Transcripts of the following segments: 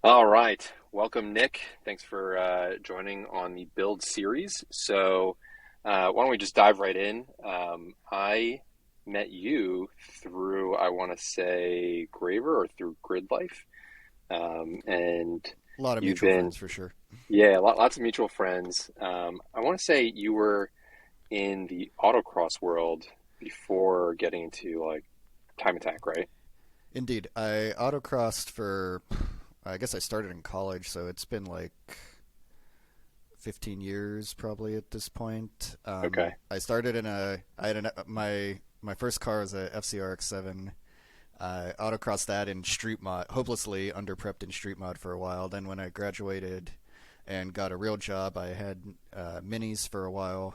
All right. Welcome, Nick. Thanks for joining on the build series. Why don't we just dive right in? I met you through, I want to say, Graver or through Grid Life. And A lot of you've mutual been, friends for sure. yeah, lots of mutual friends. I want to say you were in the autocross world before getting into like time attack, right? Indeed, I autocrossed for, I guess I started in college, so it's been like 15 years probably at this point. Okay, I started in I had my first car was a FCRX7. I autocrossed that in street mod, hopelessly underprepped in street mod for a while. Then when I graduated and got a real job, I had minis for a while,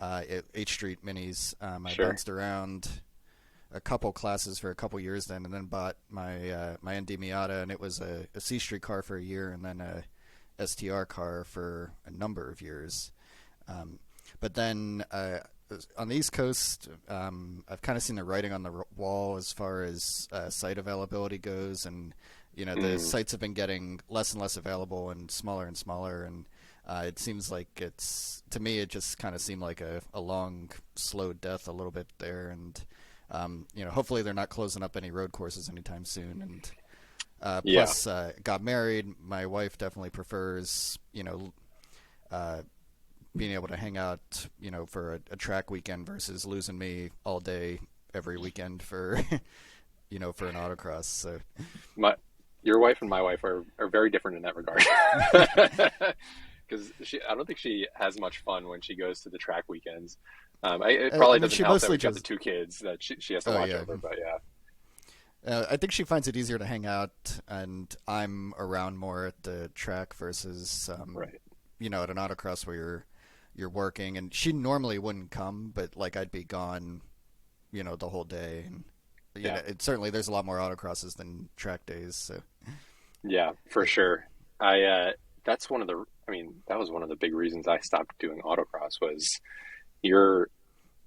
H Street minis. I sure. bounced around a couple classes for a couple years then, and then bought my ND Miata, and it was a C Street car for a year, and then a STR car for a number of years. Um, but then on the East Coast, I've kind of seen the writing on the wall as far as site availability goes, and the Mm, sites have been getting less and less available and smaller, and it seems like it's to me it just kind of seemed like a long, slow death a little bit there, and hopefully they're not closing up any road courses anytime soon, and yeah. got married. My wife definitely prefers, uh, being able to hang out, for a track weekend versus losing me all day every weekend for, for an autocross. So, My your wife and my wife are very different in that regard. Because I don't think she has much fun when she goes to the track weekends. It I probably mean, doesn't she help that mostly we've got the just, two kids that she has to oh watch yeah, over. But yeah, I think she finds it easier to hang out, and I'm around more at the track versus, right, at an autocross where you're working. And she normally wouldn't come, but like I'd be gone, the whole day. And yeah, it certainly there's a lot more autocrosses than track days. So yeah, for yeah. sure. I That's one of the. I mean, that was one of the big reasons I stopped doing autocross was you're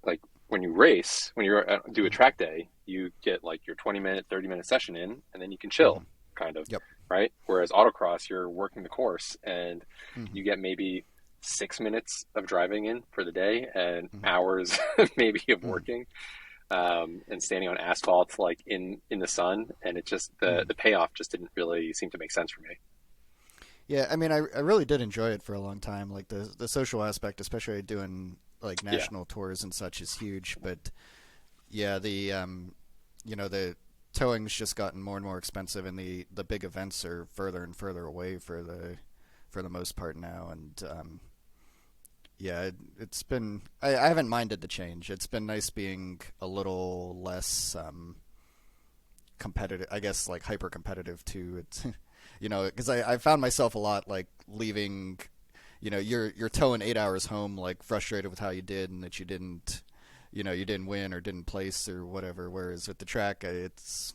like when you race, when you do a Mhm. track day, you get like your 20-minute, 30-minute session in, and then you can chill, Mhm. kind of, Yep. right? Whereas autocross, you're working the course and Mhm. you get maybe 6 minutes of driving in for the day and Mhm. hours maybe of Mhm. working and standing on asphalt like in the sun, and it just the Mhm. the payoff just didn't really seem to make sense for me. Yeah, I mean, I really did enjoy it for a long time. Like the social aspect, especially doing like Yeah, national tours and such, is huge. But yeah, the towing's just gotten more and more expensive, and the big events are further and further away for the most part now. And yeah, it's been I haven't minded the change. It's been nice being a little less competitive, I guess, like hyper competitive too. It's because I found myself a lot like leaving. You're towing 8 hours home, like frustrated with how you did and that you didn't win or didn't place or whatever. Whereas with the track, it's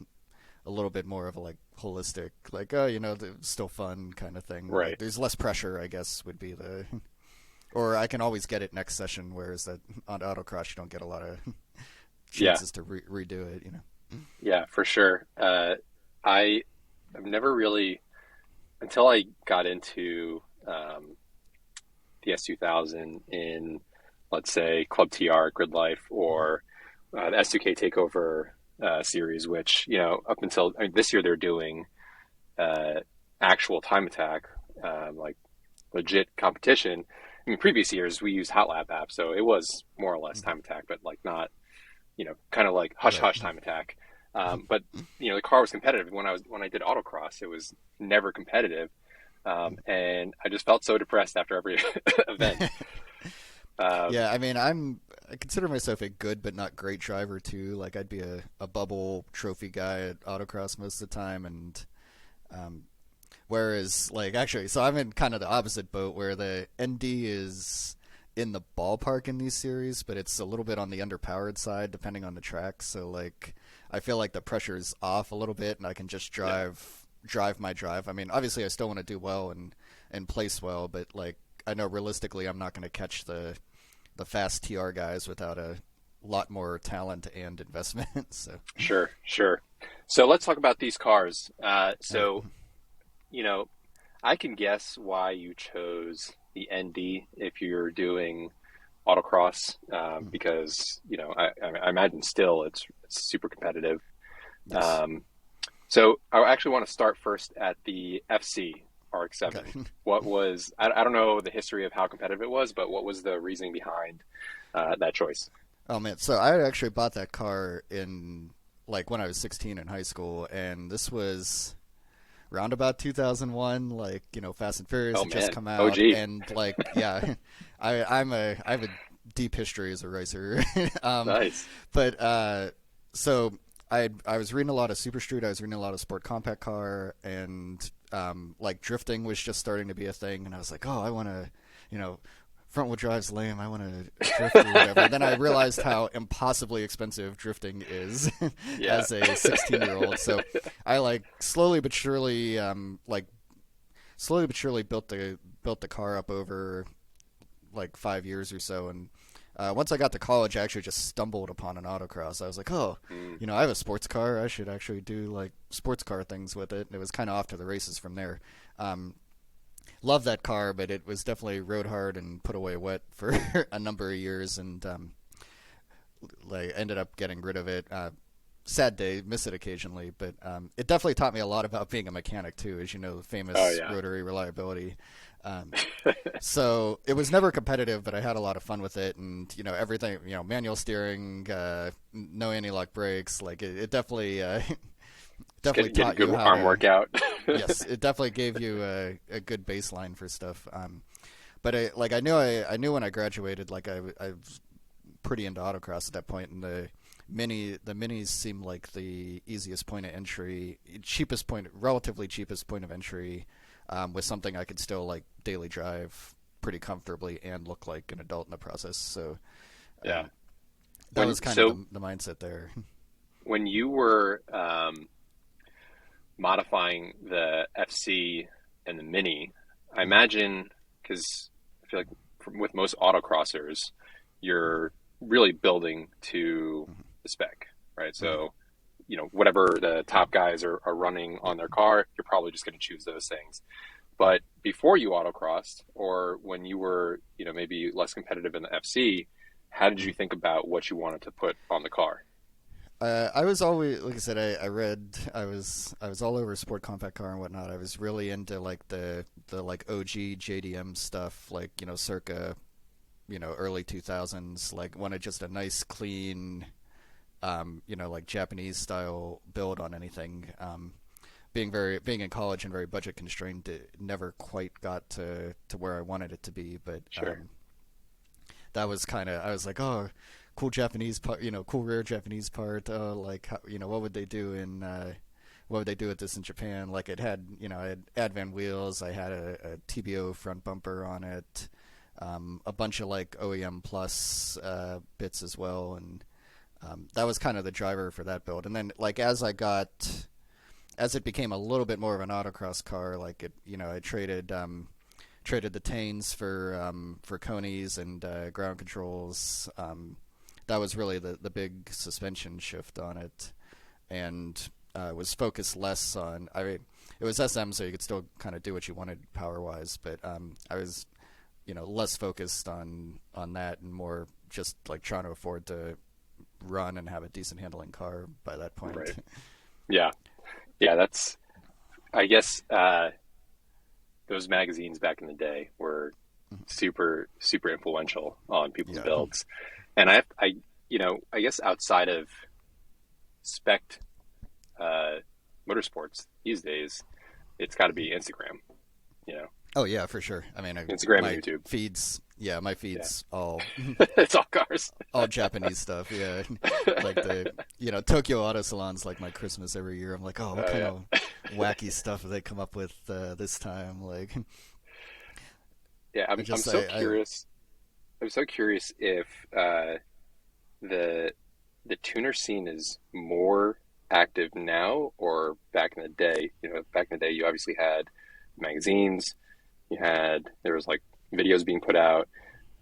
a little bit more of a like holistic, like it's still fun kind of thing. Like right. there's less pressure, I guess, would be the, or I can always get it next session. Whereas that on autocross, you don't get a lot of Yeah, chances to redo it. yeah, for sure. I I've never really until I got into the S2000 in, let's say, Club TR, Grid Life, Mhm. or the S2K Takeover series, which, up until I mean, this year they're doing uh, actual time attack, like legit competition. I mean, previous years we used Hot Lap app, so it was more or less Mhm. time attack, but like not, kind of like hush Right. hush time attack. But the car was competitive. When I did autocross, it was never competitive, and I just felt so depressed after every event. Um, Yeah, I mean, I consider myself a good but not great driver too. Like I'd be a bubble trophy guy at autocross most of the time, and um, whereas like actually, so I'm in kind of the opposite boat where the ND is in the ballpark in these series, but it's a little bit on the underpowered side depending on the track. So like, I feel like the pressure's off a little bit, and I can just yeah, drive my drive. I mean, obviously, I still want to do well and place well, but like I know realistically, I'm not going to catch the fast TR guys without a lot more talent and investment. So, sure, sure. So let's talk about these cars. all right. you know, I can guess why you chose the ND if you're doing autocross, Mhm. because I imagine still it's super competitive. Yes. Um, so I actually want to start first at the FC Okay. RX-7. What was I don't know the history of how competitive it was, but what was the reasoning behind that choice? Oh man, so I actually bought that car in like when I was 16 in high school, and this was round about 2001. Like Fast and Furious Oh had just man, come out, OG, and like yeah, I have a deep history as a racer. um, nice. but so I was reading a lot of Super Street. I was reading a lot of Sport Compact Car, and like drifting was just starting to be a thing. And I was like, oh, I want to, you know, front wheel drive's lame. I want to drift or whatever. Then I realized how impossibly expensive drifting is Yeah. as a 16-year-old. So I like slowly but surely built the car up over like 5 years or so. And once I got to college, I actually just stumbled upon an autocross. I was like, oh, Mm, I have a sports car. I should actually do like sports car things with it. And it was kind of off to the races from there. Um, Love that car, but it was definitely rode hard and put away wet for a number of years, and like ended up getting rid of it. Sad day, miss it occasionally, but it definitely taught me a lot about being a mechanic too, as you know, the oh famous yeah. rotary reliability. Um, so it was never competitive, but I had a lot of fun with it, and everything, manual steering, no anti-lock brakes, like it definitely Just definitely get a taught good you how arm to. workout. Yes, it definitely gave you a good baseline for stuff. But I knew when I graduated, like I was pretty into autocross at that point, and the minis seemed like the easiest point of entry, relatively cheapest point of entry, with something I could still like daily drive pretty comfortably and look like an adult in the process. So Yeah. um, that When was kind of so the mindset there. when you were modifying the FC and the Mini, I imagine because I feel like with most autocrossers, you're really building to the spec, right? Mhm. So whatever the top guys are running Yeah. on their car, you're probably just going to choose those things. But before you autocrossed, or when you were, maybe less competitive in the FC, how did you Mhm. think about what you wanted to put on the car? I was always, like I said, I was all over sport compact car and whatnot. I was really into like the like OG JDM stuff, like circa early 2000s. Like wanted just a nice clean, like Japanese style build on anything. Being in college and very budget constrained, it never quite got to where I wanted it to be. But Sure. that was kind of, I was like, oh, cool Japanese part, cool rare Japanese part. Like what would they do in what would they do with this in Japan? Like it had, I had Advan wheels, I had a TBO front bumper on it, a bunch of like OEM plus bits as well, and that was kind of the driver for that build. And then like as it became a little bit more of an autocross car, like it, I traded the Tanes for Conies and ground controls. That was really the big suspension shift on it, and was focused less on. I mean, it was SM, so you could still kind of do what you wanted power wise, but I was less focused on that and more just like trying to afford to run and have a decent handling car by that point. Right. Yeah. Yeah. That's, I guess, those magazines back in the day were super, super influential on people's Yeah. builds. And I guess outside of spec uh, motorsports these days, it's got to be Instagram, you know, Oh yeah, for sure. I mean, Instagram and my YouTube. feeds, yeah, my Yeah. feeds all It's all cars. all Japanese stuff. Yeah, like the Tokyo Auto Salon's like my Christmas every year. I'm like, oh, what Oh kind yeah. of wacky stuff have they come up with this time? Like, Yeah. I I'm just so I curious. I'm so curious if the the tuner scene is more active now or back in the day. Back in the day, you obviously had magazines. There was like videos being put out,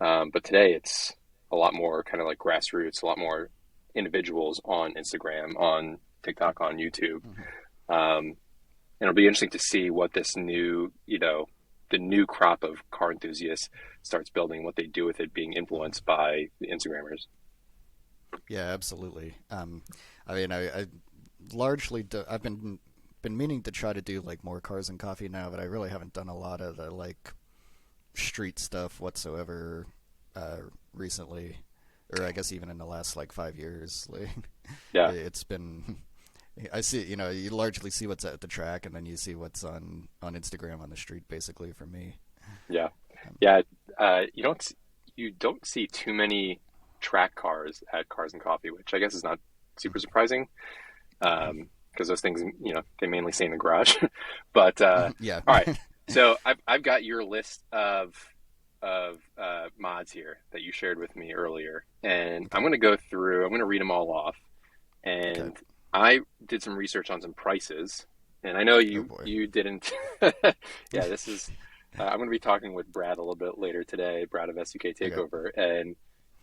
but today it's a lot more kind of like grassroots, a lot more individuals on Instagram, on TikTok, on YouTube. Mhm. Um, and it'll be interesting to see what this new, the new crop of car enthusiasts starts building, what they do with it being influenced by the Instagrammers. Yeah, absolutely. I mean, I largely I've been meaning to try to do like more cars and coffee now, but I really haven't done a lot of the like street stuff whatsoever uh, recently, or I guess even in the last like 5 years. Like, Yeah, it's been. I see, you largely see what's at the track, and then you see what's on Instagram on the street, basically for me. yeah, Um, yeah. You don't see too many track cars at Cars and Coffee, which I guess is not super surprising, because those things, they mainly stay in the garage. But yeah. all right, so I've got your list of mods here that you shared with me earlier, and I'm Okay. going to go through. I'm going to read them all off, Okay. and I did some research on some prices, and I know Oh you boy. you didn't. Yeah, this is. I'm going to be talking with Brad a little bit later today, Brad of SUK Okay. Takeover, and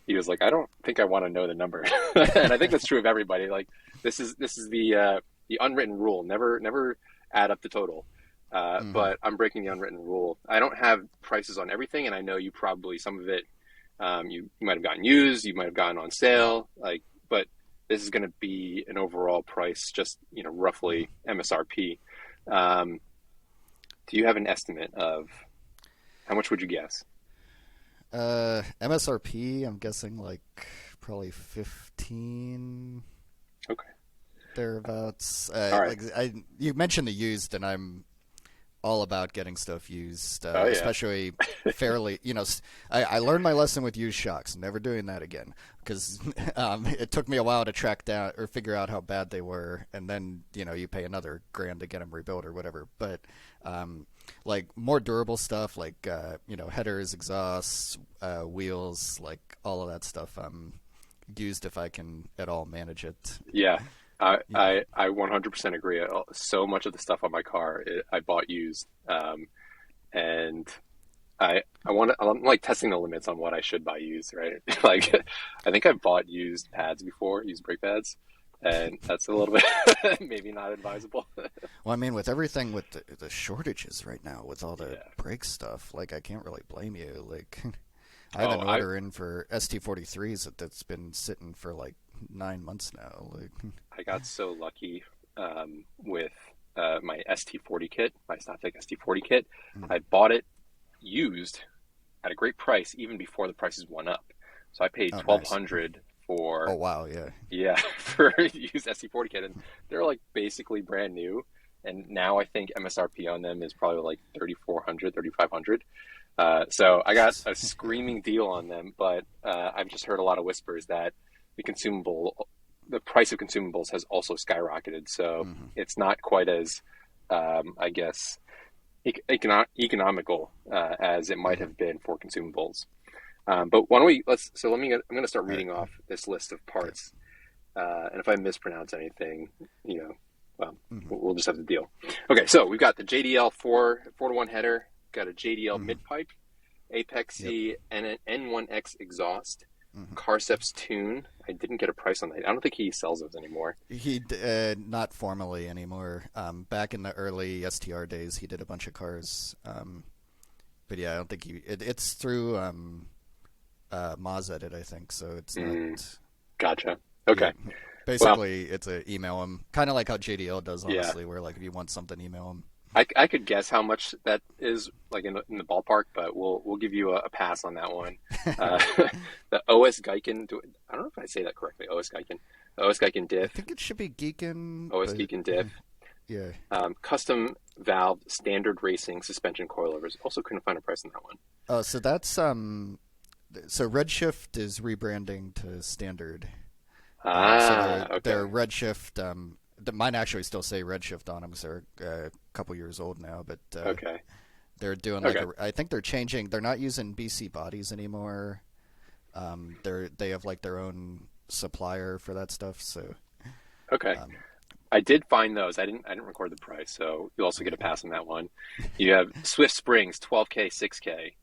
he was like, "I don't think I want to know the number," and I think that's true of everybody. Like this is the unwritten rule: never add up the total. hmm But I'm breaking the unwritten rule. I don't have prices on everything, and I know you probably some of it you might have gotten used, you might have gotten on Yeah. sale, like, but this is going to be an overall price, just hmm roughly MSRP. Um, do you have an estimate of how much would you guess? MSRP, I'm guessing like probably 15 Okay, thereabouts. all right. Like you mentioned the used, and I'm all about getting stuff used, Oh yeah, especially fairly. I learned my lesson with used shocks, never doing that again, because it took me a while to track down or figure out how bad they were, and then you pay another grand to get them rebuilt or whatever. But um, like more durable stuff, like headers, exhausts, wheels, like all of that stuff. Used if I can at all manage it. yeah. I Yeah. I I 100% agree. So much of the stuff on my car I bought used, and I'm like testing the limits on what I should buy used, right? Like I think I've bought used pads before, used brake pads, and that's a little bit maybe not advisable. Well, I mean, with everything with the shortages right now, with all the Yeah. brake stuff, like I can't really blame you. Like, I have Oh, an order in for ST43s that's been sitting for like 9 months now. Like, I got so lucky with my ST40 kit, my Snaptech ST40 kit. I bought it used at a great price even before the prices went up. So I paid oh, twelve nice. hundred Oh, for wow, yeah. yeah for used ST40 kit, and they're like basically brand new. And now I think MSRP on them is probably like 3,400, 3,500. So I got Jeez. a Yeah. screaming deal on them, but I've just heard a lot of whispers that the consumable, the price of consumables has also skyrocketed. So hmm it's not quite as, I guess, economical as it might hmm have been for consumables. But why don't we let me. I'm going to start All right. reading off this list of Okay. parts, and if I mispronounce anything, well, hmm we'll just have to deal. Okay, so we've got the JDL four to one header, got a JDL hmm mid pipe, Apex Yep. C, and an N1X exhaust, hmm Carceps tune. I didn't get a price on that. I don't think he sells those anymore. Not formally anymore. Back in the early STR days, he did a bunch of cars. But yeah, I don't think it's through Moz Edit, I think. So it's not. Mm, gotcha. Yeah, Okay. Well, basically it's a email him, kind of like how JDL does, yeah. honestly, where like if you want something, email him. I could guess how much that is like in the ballpark, but we'll give you a pass on that one. Uh, the OS Geiken, I don't know if I say that correctly. OS Geiken, OS Geiken I diff, think it should be Geekin, OS but Geiken diff, yeah. custom valve standard racing suspension coilovers. Also couldn't find a price on that one. Oh, so that's so Redshift is rebranding to Standard. So Ah, they're okay, Redshift. Mine actually still say Redshift on them because they're a couple years old now, but okay, they're doing like okay, a. I think they're changing. They're not using BC bodies anymore. They have like their own supplier for that stuff. So okay. um, I did find those. I didn't record the price, so you'll also get a okay. pass on that one. You have Swift Springs, 12K, 6K.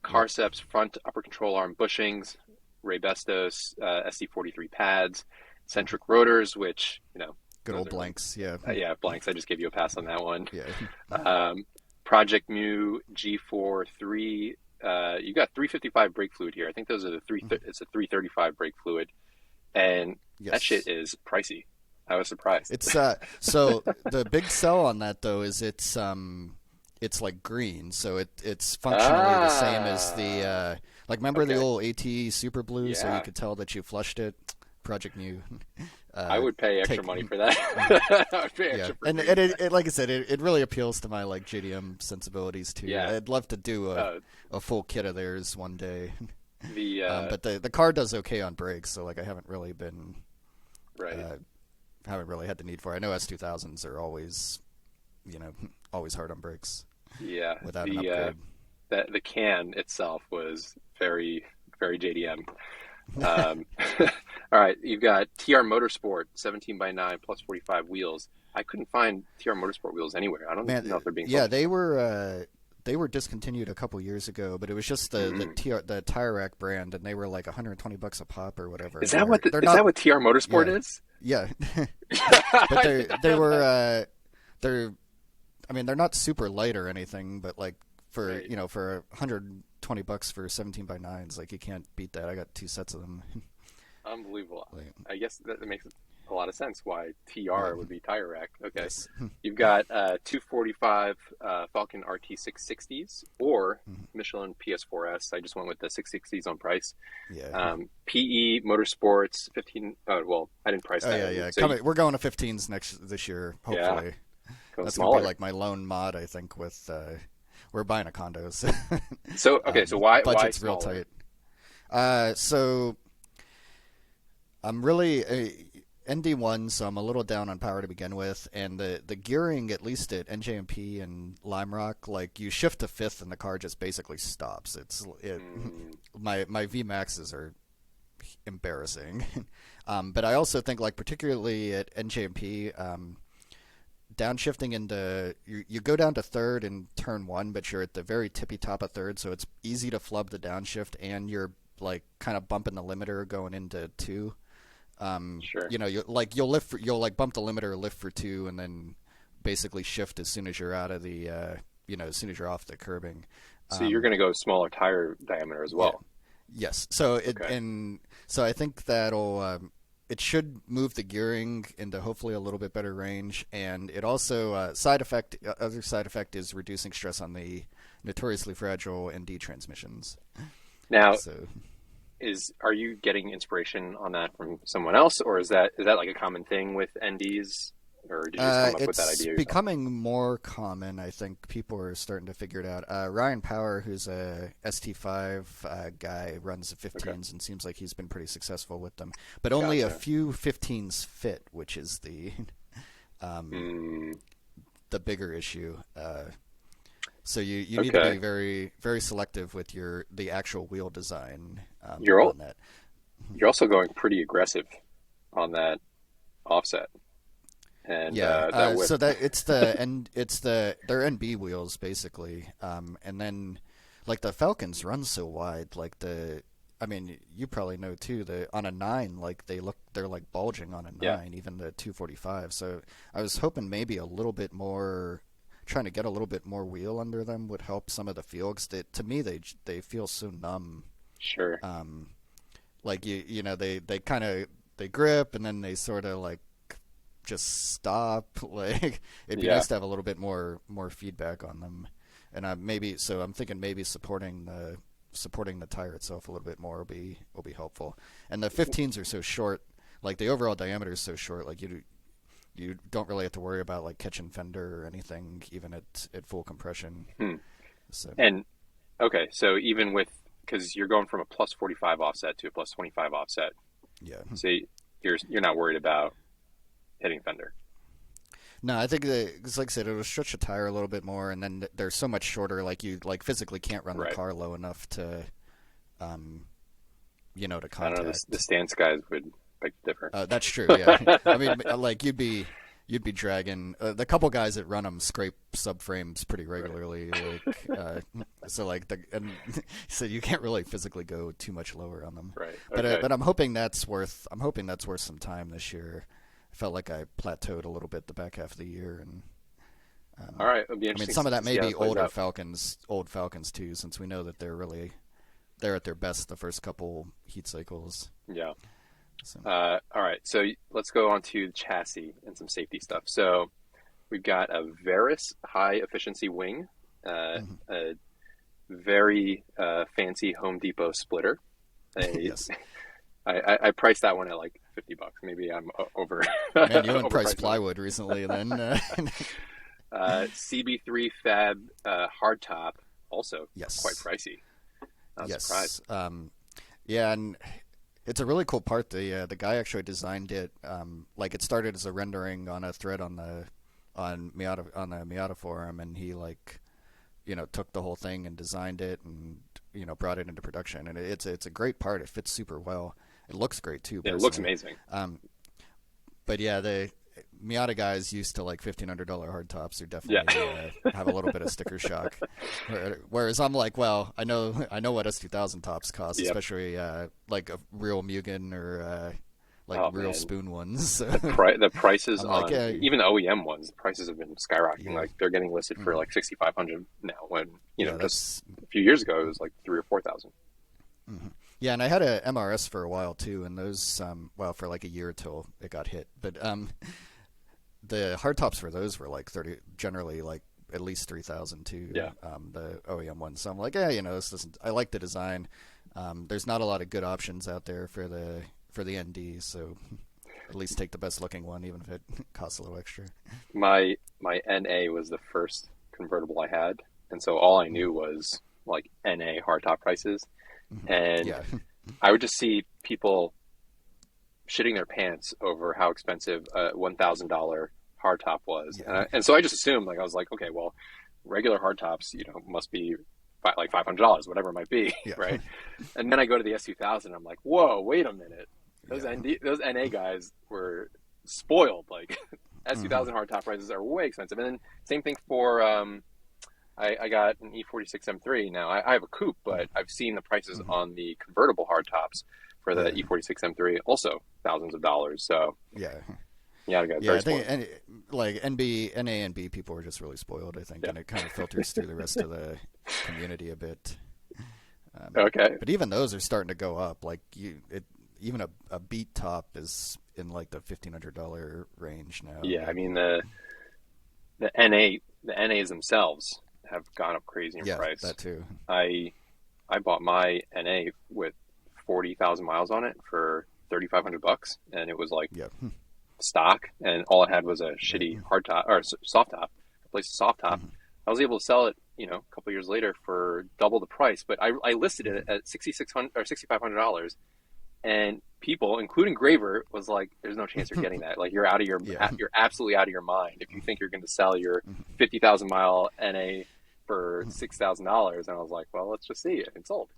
Yep. Carceps front upper control arm bushings, Ray Bestos SD43 pads, hmm centric rotors, which Good Those old are like, blanks. Yeah. yeah, blanks. I just gave you a pass on that one. Yeah. Um, Project Mu G4 3. You got 355 brake fluid here. I think those are the three. It's a 335 brake fluid, and that shit Yes. is pricey. I was surprised. So the big sell on that though is it's like green, so it's functionally the same as the Ah, like remember the okay. old AT Super Blue, so you Yeah, could tell that you flushed it. Project Mu, I uh, would pay extra take money for that. mhm. I would pay Yeah, extra for and green. it like I said, it really appeals to my like JDM sensibilities too. Yeah. I'd love to do Uh, a full kit of theirs one day. the But the car does okay on brakes, so like I haven't really been right. uh, haven't really had the need for it. I know S2000s are always, you know, always hard on brakes Yeah. without an upgrade. The can itself was very JDM. Um, all right, you've got TR Motorsport 17 by 9 plus 45 wheels. I couldn't find TR Motorsport wheels anywhere. I don't Man, know if they're being sold yeah, anymore. they were discontinued a couple years ago, but it was just Mm. the Tire Rack brand, and they were like $120 a pop or whatever. Is And that what they're is not, that what TR Motorsport yeah, is? yeah, but I did not they know were that. they're I mean they're not super light or anything, but like for Right. for $120 for 17 by 9s, like you can't beat that. I got two sets of them. Unbelievable. Like, I guess that makes a lot of sense why yeah, TR would be tire rack. Okay. yes, You've got 245 Falcon RT 660s or Michelin PS4S. I just went with the 660s on price. yeah. PE Motorsports 15. Well, I didn't price Oh that yeah, in. yeah. So We're going to 15s this year, yeah, hopefully. go That's gonna be smaller. like my lone mod, I think. With we're buying a condo, so So okay, so why budget's real smaller? tight. So I'm really ND1, so I'm a little down on power to begin with, and the gearing, at least at NJMP and Lime Rock, like you shift to fifth and the car just basically stops. Mm, My V Maxes are embarrassing. But I also think like particularly at NJMP, downshifting into you go down to third in turn one, but you're at the very tippy top of third, so it's easy to flub the downshift, and you're like kind of bumping the limiter going into two. sure. You'll like bump the limiter, lift for two, and then basically shift as soon as you're out of the as soon as you're off the curbing. So you're Um, going to go smaller tire diameter as yeah, well. yes. So Okay. I think that'll it should move the gearing into hopefully a little bit better range, and it also other side effect is reducing stress on the notoriously fragile ND transmissions. Now, So are you getting inspiration on that from someone else, or is that like a common thing with NDs, or did you just come up with that it's idea yourself? becoming more common. I think people are starting to figure it out. Ryan Power, who's a ST5 guy, runs the Okay, 15s and seems like he's been pretty successful with them. But only a gotcha. few 15s fit, which is um, Mm, the bigger issue. So you need to be okay. very very selective with the actual wheel design You're on that. you're also going pretty aggressive on that offset and Yeah, that width. so that it's they're NB wheels basically, and then like the Falcons run so wide, like I mean you probably know too, on a nine like they're like bulging on a Yeah, nine, even the 245. So I was hoping maybe a little bit more, trying to get a little bit more wheel under them would help some of the feel. 'Cause to me they feel so numb. sure. Um, like they kind of they grip and then they sort of like just stop. Like it'd be Yeah. nice to have a little bit more feedback on them. And I'm thinking maybe supporting the tire itself a little bit more will be helpful. And the 15s are so short, like the overall diameter is so short, like you don't really have to worry about like catching fender or anything, even at full compression. Hmm. So And okay, so even with because you're going from a plus 45 offset to a plus 25 offset, yeah. so you're not worried about hitting fender, No, I think that, 'cause like I said, it'll stretch the tire a little bit more, and then they're so much shorter. Like you like physically can't run the right? car low enough to um to I don't know. The contact. stance guys would beg to differ. That's true. Yeah, I mean, like you'd be dragging the couple guys that run them scrape subframes pretty Right. regularly. Like so, like and so you can't really physically go too much lower on them. Right. But Okay. I'm hoping that's worth some time this year. felt like I plateaued a little bit the back half of the year, and All right, it'll be I mean, interesting some of to that see may how be it plays out. Old Falcons too, since we know that they're at their best the first couple heat cycles. Yeah. So, All right, so let's go on to the chassis and some safety stuff. So we've got a Veris high efficiency wing, mhm. a very fancy Home Depot splitter. A, Yes, I priced that one at like $50. Maybe I'm over man, you and Price overpricing it. plywood recently, then CB3 Fab hardtop, also quite yes, pricey. I was surprised. yes, yeah, and it's a really cool part. The guy actually designed it. Like it started as a rendering on a thread on the Miata forum, and he like took the whole thing and designed it and brought it into production. And it's a great part. It fits super well. It looks great too, Yeah, it looks personally. amazing. Um, but yeah, the Miata guys used to like $1,500 hard tops who Yeah. definitely have a little bit of sticker shock. Whereas I'm like, well, I know what S2000 tops cost, Yep. especially like a real Mugen or like Oh real man, spoon ones. So the prices I'm like, on yeah, even the OEM ones, the prices have been skyrocketing. yeah, Like they're getting listed for mhm. like 6,500 now. When Yeah, just that's a few years ago it was like 3 or 4 thousand. mhm. Yeah, and I had a MRS for a while too, and those well for like a year till it got hit. But the hardtops for those were like 30, generally like at least 3,000 too. Yeah. The OEM ones. So I'm like, yeah, this doesn't. I like the design. There's not a lot of good options out there for the ND, so at least take the best looking one, even if it costs a little extra. My NA was the first convertible I had, and so all I Mhm. knew was like NA hardtop prices, Mhm. and Yeah, I would just see people shitting their pants over how expensive a $1,000 hardtop was, yeah, and so I just assumed like I was like, okay, well, regular hardtops, must be like $500, whatever it might be, yeah, right? And then I go to the S2000, I'm like, whoa, wait a minute, yeah. those NA guys were spoiled. Like Hmm. S2000 hardtop prices are way expensive, and then same thing for I got an E46 M3. Now I have a coupe, but I've seen the prices Hmm. on the convertible hardtops for the Yeah, E46 M3 also thousands of dollars. So yeah. yeah, I got Yeah, very I think spoiled. like NA and B people were just really spoiled, I think, Yeah. and it kind of filters through the rest of the community a bit. Okay. But even those are starting to go up. Like even a beat top is in like the $1,500 range now. Yeah, I mean the NAs themselves have gone up crazy in Yeah, price. that too. I I bought my NA with 40,000 miles on it for $3,500, and it was like Yeah, stock, and all it had was a right. shitty hard top or soft top. Replaced the soft top. Mhm. I was able to sell it, a couple years later for double the price, but I listed it Mhm. at 6,600 or $6,500, and people, including Graver, was like, "There's no chance you're getting that. Like Yeah. you're absolutely out of your mind if you think you're going to sell your Mhm. 50,000 mile NA for Mhm. $6,000." And I was like, "Well, let's just see it. It's sold."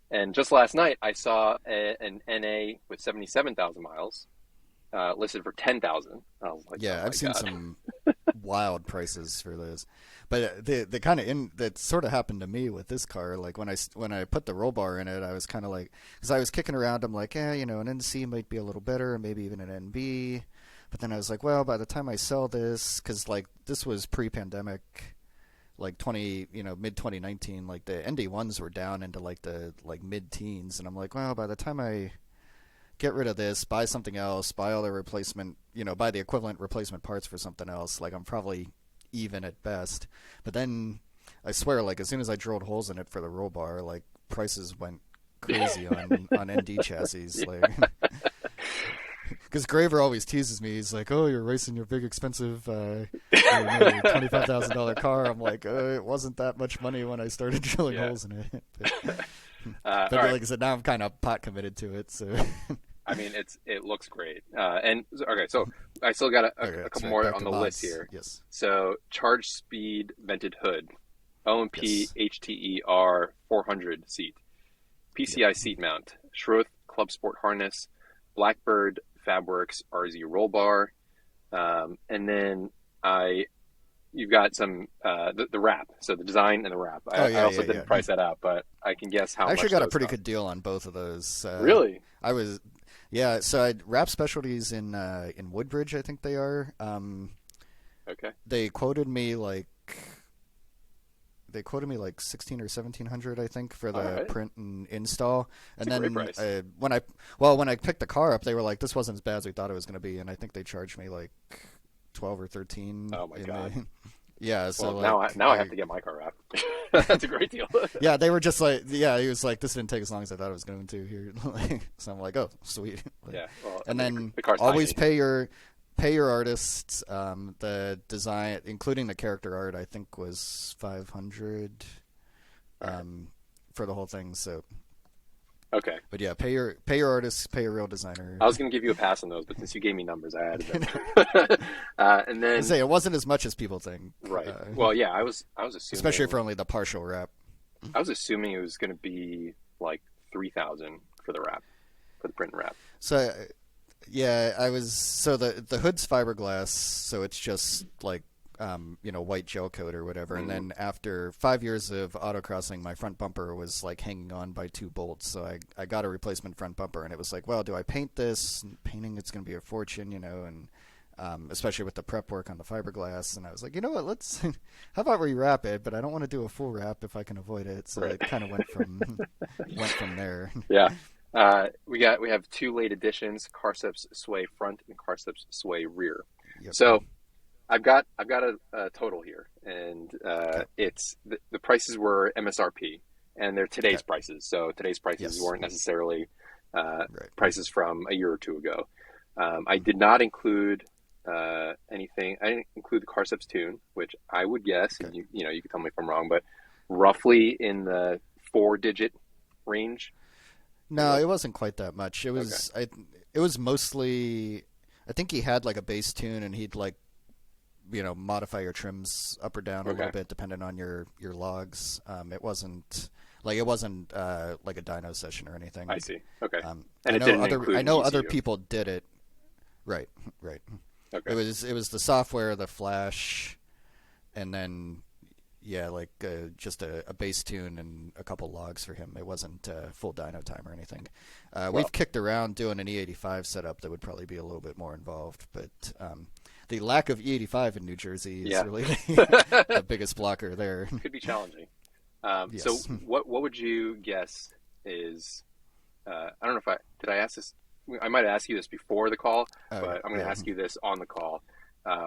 And just last night, I saw an NA with 77,000 miles listed for 10,000. I was like, "Oh Yeah, my I've seen god." some wild prices for those. But the kind of in that sort of happened to me with this car. Like when I put the roll bar in it, I was kind of like, because I was kicking around. I'm like, yeah, an NC might be a little better, maybe even an NB. But then I was like, well, by the time I sell this, because like this was pre-pandemic, like mid 2019, like the ND ones were down into like the like mid teens, and I'm like, well, by the time I get rid of this, buy something else, buy all the replacement, buy the equivalent replacement parts for something else. Like I'm probably even at best. But then I swear, like as soon as I drilled holes in it for the roll bar, like prices went crazy on ND chassis. Yeah. Like because Graver always teases me. He's like, "Oh, you're racing your big expensive, your $25,000 car." I'm like, "It wasn't that much money when I started drilling Yeah. holes in it." But, All but right. like I said, now I'm kind of pot committed to it. So I mean, it looks great. And okay, so I still got okay, a couple so more back on to the list mods. here. Yes, So charge speed vented hood, OMP yes, HTER 400 seat, yep, PCI seat mount, Schroth Club Sport harness, Blackbird Fabworks RZ roll bar, and then I you've got some the wrap. So the design and the wrap. oh I yeah, also yeah, didn't yeah. price that out, but I can guess how I actually much got a those pretty cost. good deal on both of those. Really? I was Yeah, so I wrap specialties in Woodbridge, I think they are. Okay, They quoted me like they quoted me like 16 or 1700, I think, for all the right, print and install. it's And a great then price. when I picked the car up, they were like, "This wasn't as bad as we thought it was going to be," and I think they charged me like 12 or 13 Oh my in God. the yeah. Well, So now I have to get my car wrapped. That's a great deal. yeah, they were just like, yeah, he was like, this didn't take as long as I thought it was going to here. So I'm like, oh, sweet. Yeah, well, I And mean, then the car's always tiny. pay your artists. The design, including the character art, I think was 500 All right. um, for the whole thing. So, Okay. but yeah, pay your artists, pay a real designer. I was going to give you a pass on those, but since you gave me numbers, I added them. And I then, say it wasn't as much as people think, right. Well, yeah, I was especially assuming for only the partial wrap. I was assuming it was going to be like 3,000 for the wrap, for the print and wrap. So yeah, I was so the hood's fiberglass, so it's just like white gel coat or whatever. And Mm, then after 5 years of autocrossing, my front bumper was like hanging on by two bolts. So I got a replacement front bumper, and it was like, well, do I paint this? Painting it's going to be a fortune, and especially with the prep work on the fiberglass. And I was like, you know what? Let's how about we wrap it? But I don't want to do a full wrap if I can avoid it. So right. it kind of went from there. Yeah. We have two late editions, Carceps Sway front and Carceps Sway rear. Yep. So I've got a total here, and Okay. it's the prices were MSRP, and they're Okay. today's prices. So today's prices Yes. weren't necessarily Right. prices from a year or two ago. I did not include anything. I didn't include the Carceps tune, which I would guess, Okay. and you can tell me if I'm wrong, but roughly in the four-digit range. No, Like, it wasn't quite that much. It okay, was it was mostly I think he had like a bass tune and he'd like modify your trims up or down a little okay, bit depending on your logs. It wasn't like a dyno session or I anything. see. Okay, and I it know didn't other include I an know other ECU. people did it. Right, right. Okay, It was the software, the flash, and then yeah, like just a bass tune and a couple logs for him. It wasn't full dyno time or anything. We've well, kicked around doing an E85 setup that would probably be a little bit more involved, but the lack of E85 in New Jersey is yeah. really the biggest blocker there. Could be challenging. So Yes. what would you guess is I don't know if I did I ask this. I might ask you this before the call, Oh but I'm going to yeah. ask you this on the call.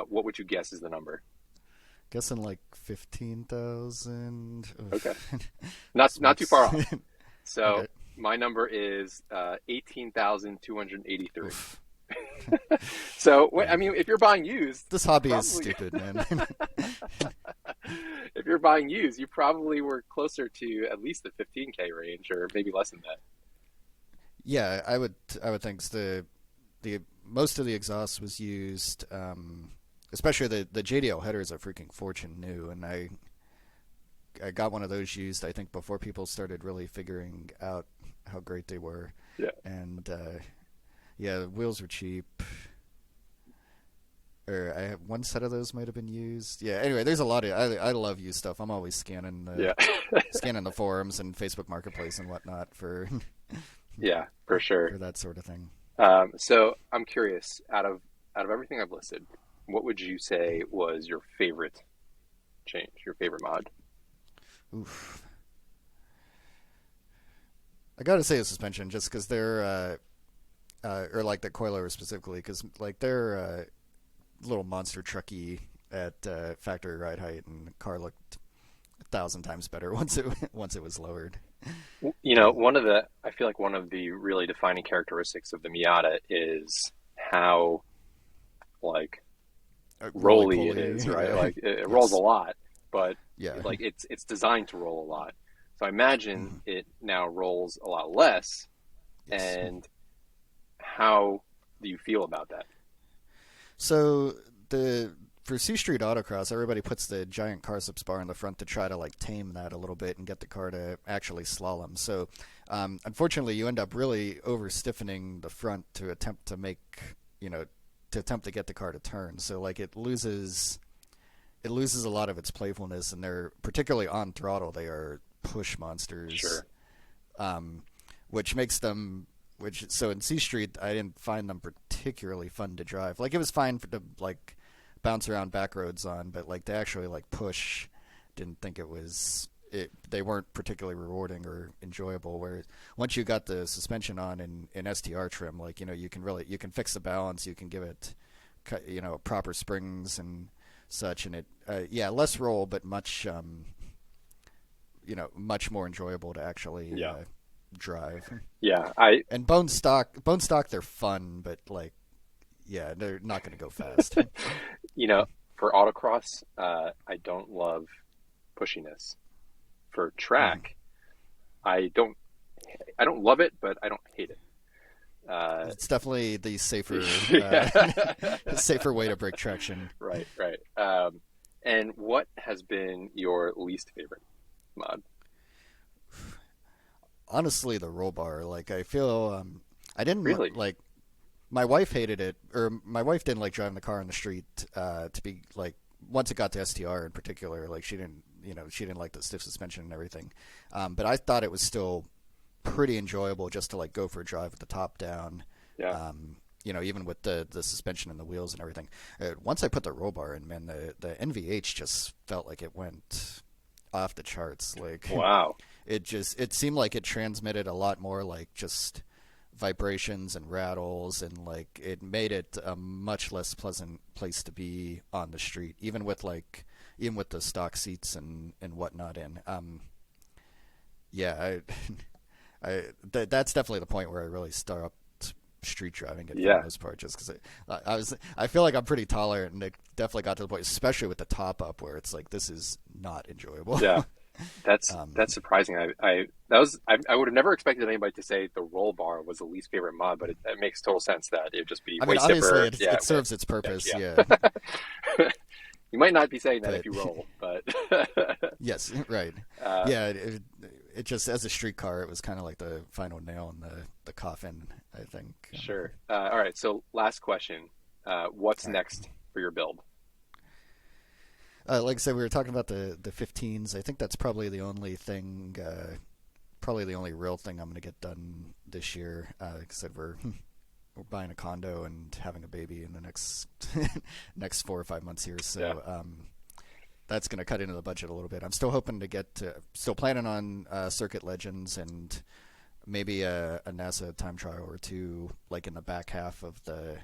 What would you guess is the number? Guessing like 15,000. Okay, not too far What's off. So okay? my number is 18,283. Oof. So I Man, mean, if you're buying used, this you hobby is probably stupid, man. if you're buying used, you probably were closer to at least the 15K range, or maybe less than that. Yeah, I would think the most of the exhaust was used, especially the JDL headers are freaking fortune new, and I got one of those used I think before people started really figuring out how great they were, Yeah. and yeah, the wheels were cheap. Or I have one set of those might have been used. Yeah. Anyway, there's a lot of I love used stuff. I'm always Yeah. scanning the forums and Facebook Marketplace and whatnot for Yeah, for sure. for that sort of thing. So I'm curious, out of everything I've listed, what would you say was your favorite change, your favorite mod? Oof. I gotta say the suspension just because they're or like the coilover specifically because like they're little monster trucky at factory ride height and the car looked 1,000 times better once it was lowered. Uh, I feel like one of the really defining characteristics of the Miata is how like Roly rolly it poly. is, right? Yeah. Like it rolls a Yes. lot, but Yeah. like it's designed to roll a lot. So I imagine it now rolls a lot less. Yes. And how do you feel about that? So the for C Street Autocross, everybody puts the giant car subs bar in the front to try to like tame that a little bit and get the car to actually slalom. So unfortunately, you end up really over stiffening the front to attempt to make you know to attempt to get the car to turn. So like it loses a lot of its playfulness, and they're particularly on throttle. They are push monsters, Sure. um, which makes them which so in C Street I didn't find them particularly fun to drive. Like it was fine to like bounce around back roads on, but like to actually like push, didn't think it was. They weren't particularly rewarding or enjoyable. Where once you got the suspension on in STR trim, like you can fix the balance, you can give it proper springs and such, and it less roll, but much more enjoyable to actually Yeah. drive. Yeah. I And bone stock, they're fun, but like, yeah, they're not going to go fast. you know, for autocross, I don't love pushiness. For Mhm. track, I don't I don't love it, but I don't hate it. Uh, It's definitely the safer, yeah. safer way to break traction. Right, right. And what has been your least favorite mod? Honestly, the roll bar, like I feel, I didn't Really? like. My wife hated it, or my wife didn't like driving the car on the street. To be like, once it got to STR in particular, like she didn't like the stiff suspension and everything. But I thought it was still pretty enjoyable just to like go for a drive with the top down. Yeah. Even with the suspension and the wheels and everything. Once I put the roll bar in, man, the NVH just felt like it went off the charts. Like Wow. it seemed like it transmitted a lot more like just vibrations and rattles, and like it made it a much less pleasant place to be on the street, even with the stock seats and whatnot in. Yeah, that's definitely the point where I really stopped street driving it for the Yeah. most part, just because I feel like I'm pretty tolerant, and it definitely got to the point, especially with the top up, where it's like this is not enjoyable. Yeah. um, That's surprising. I would have never expected anybody to say the roll bar was the least favorite mod, but it makes total sense that it'd just be I way mean, obviously, stiffer. it Yeah. serves its purpose, Yeah. yeah, You might not be saying that if but you roll, but yes, right. uh, Yeah, it just as a street car, it was kind of like the final nail in the coffin, I think. sure. All right. So last question. What's All right. next for your build? Like I said, we were talking about the 15s. I think that's probably the only thing, probably the only real thing I'm going to get done this year. Like I said, we're buying a condo and having a baby in the next next 4 or 5 months here, Yeah. so that's going to cut into the budget a little bit. I'm still hoping to still planning on Circuit Legends and maybe a NASA time trial or two, like in the back half of the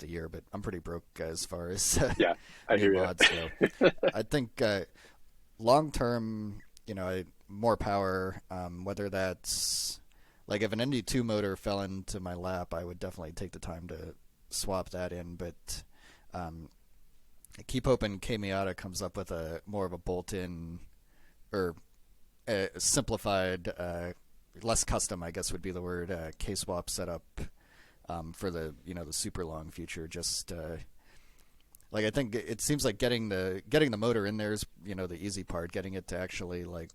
year. But I'm pretty broke as far as Yeah. I new hear you. mods go. I think long term, more power. Whether that's like if an ND2 motor fell into my lap, I would definitely take the time to swap that in. But I keep hoping K Miata comes up with a more of a bolt-in or a simplified, less custom, I guess would be the word, K swap setup for the super long future. Just like I think it seems like getting the motor in there is the easy part. Getting it to actually like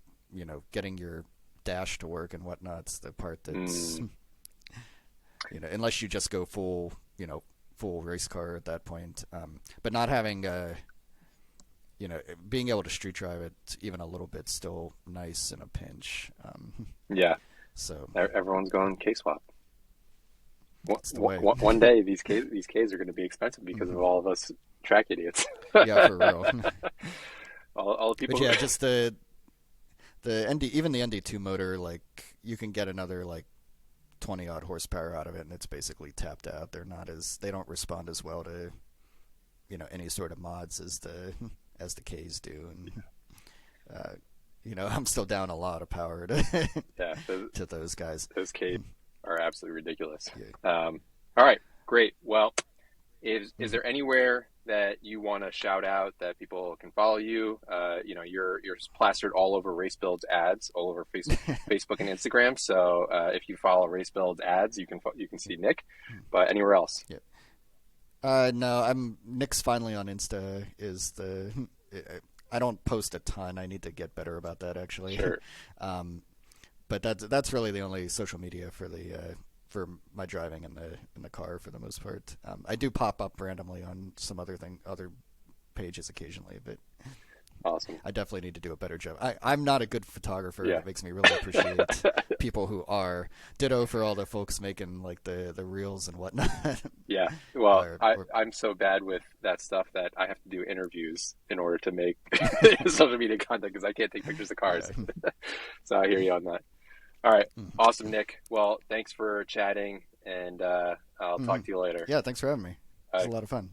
getting your dash to work and whatnot's the part that's Mm, unless you just go full race car at that point. But not having being able to street drive it even a little bit still nice in a pinch. yeah. So Everyone's going K swap. it's the way. One day these Ks are going to be expensive because of Mhm. all of us track idiots. Yeah, for real. All the But people. yeah, just the ND, even the ND2 motor, like you can get another like 20 odd horsepower out of it, and it's basically tapped out. They don't respond as well to any sort of mods as the Ks do, and uh, I'm still down a lot of power to Yeah, to those guys. those Ks are absolutely ridiculous. Yeah. All right, great. Well, is Mhm. there anywhere that you want to shout out that people can follow you? You're plastered all over Racebuilds ads, all over Facebook and Instagram. So if you follow Racebuilds ads, you can see Nick. But anywhere else? Yeah. No, I'm Nick's finally on Insta. Is the I don't post a ton. I need to get better about that actually. Sure. um, but that's really the only social media for my driving in the car for the most part. I do pop up randomly on some other pages occasionally, but Awesome. I definitely need to do a better job. I'm not a good photographer, and Yeah. it makes me really appreciate people who are. Ditto for all the folks making like the reels and whatnot. Yeah. Well, Or I'm so bad with that stuff that I have to do interviews in order to make social media content because I can't take pictures of cars. yeah. So I hear you on that. All right. Mm-hmm. Awesome, Nick. Well, thanks for chatting, and I'll Mm-hmm. talk to you later. Yeah, thanks for having me. It was Bye. a lot of fun.